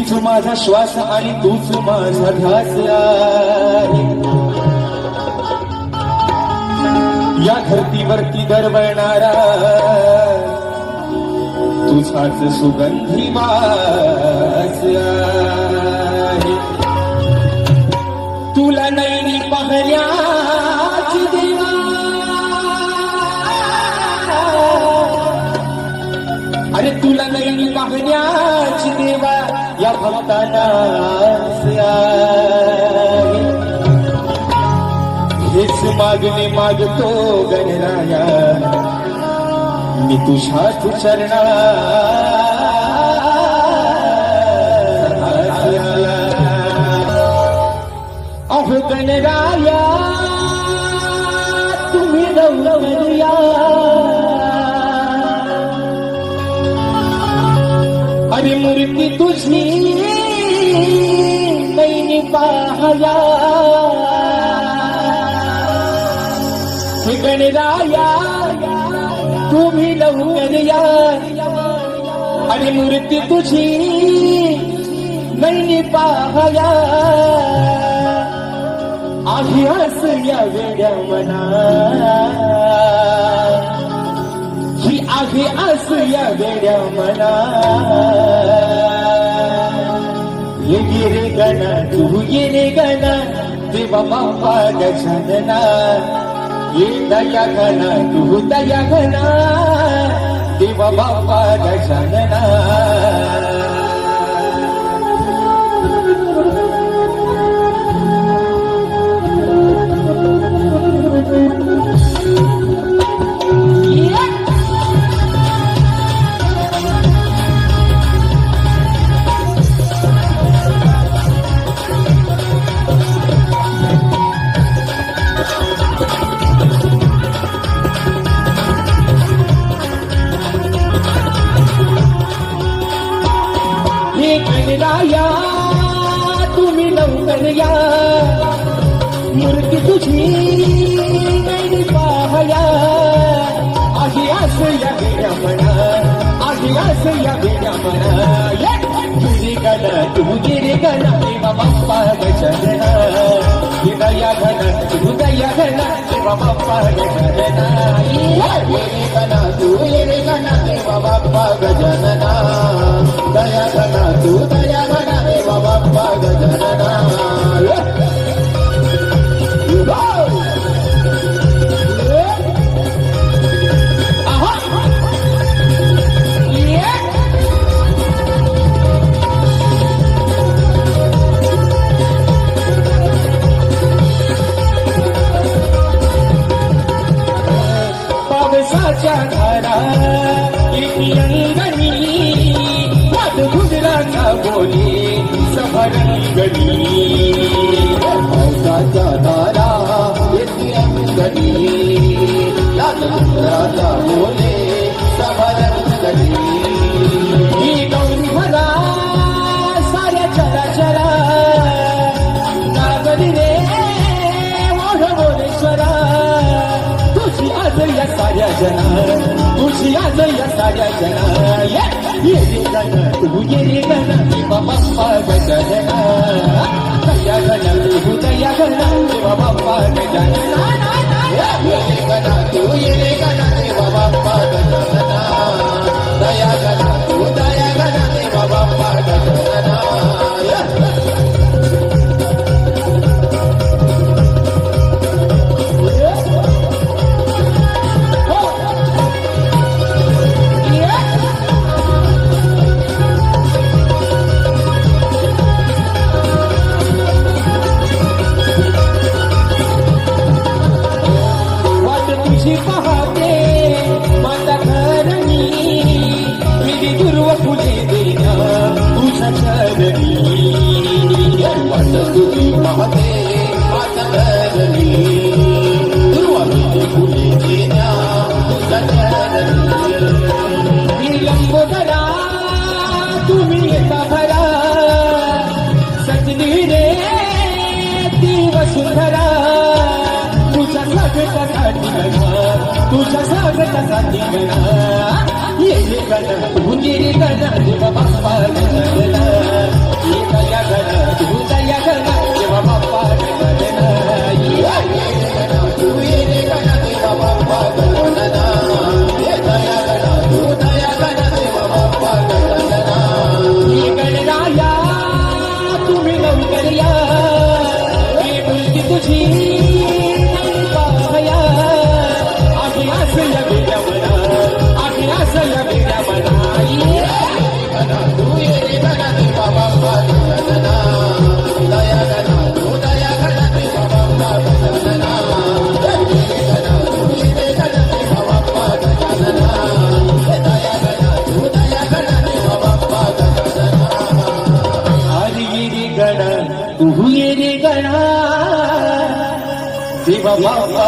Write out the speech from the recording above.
तूच माझा श्वास आणि तूच माझा ध्यास आहे. या धरतीवरती दरवळणारा तुझाच सुगंधी वास आहे. तुला नैनी पाहण्याची देवा, अरे तुला नैनी पाहण्याची देवा या भक्तांना हेच मागणे मागतो गणराया मी तुझ्याच चरणा. अहो गणराया तुम्ही नवलया, अरे मूर्ती तुझी नैनी पाहया. गणराया तुम्ही लवकर या, आणि मूर्ती तुझी नैनी पाहया. आहे असल्या वेड्या मना, ही आहे असल्या वेड्या मना. ये गिरे गणा तू ये रे गणा देवा बाप्पा गजानना. ये दया घना तू दया घना देवा बाप्पा गजानना. गणराया तुम्ही लवकर या, मूर्ती तुझी नैनी पाहया. आहे असल्या वेड्या मना, आहे असल्या वेड्या मना. गिरी गणा तू गिरी गणा देवा बाप्पा गजानना. दया घना तू दया घना देवा बाप्पा गजानना. गिरी गणा तू गिरी गणा देवा बाप्पा गजानना. दया घना तू दया घना देवा बाप्पा गजानना. पावसाच्या धारा येती अंगणी, वाद गुजराचा बोली सभरंगणी. पावसाच्या धारा येती अंगणी, वाद गुजराचा बोली सभरंगणी. ही गौरी भला साऱ्या चराचरा नागरी रे मोढ बोलेश्वरा. तुझी आज या साऱ्या जना, तुझी आज या साऱ्या जना. ये रे गणा तू ये रे गणा देवा बाप्पा गजानना. दया गणा तू दया गणा देवा बाप्पा गजानना. ये रे गणा तू ये रे गणा देवा बाप्पा गजानना. दया गणा तू दया गणा देवा बाप्पा गजानना. पाहते माता घरणी, विधी गुरु फुले देना तुझ्या चरणी. वाट तुझी पाहते माता घरणी, विधी फुले देना तुझ्या चरणी. विलंबोदरा तुम्ही येता भरा, सजनी रे ती वसुंधरा. तुझ्या स्वागतासाठी गणा, तुझ्या स्वागतासाठी गणा. ये रे गणा तू गिरी गणा देवा बाप्पा गजानना. तुझी पाहया आधी आस या वेड्या मना आधी आस या वेड्या मना तू ये रे गणा ती बाबा गणना दया गणा तू दया गणा ती बाबा गणना तू ये रे गणा देवा बाबा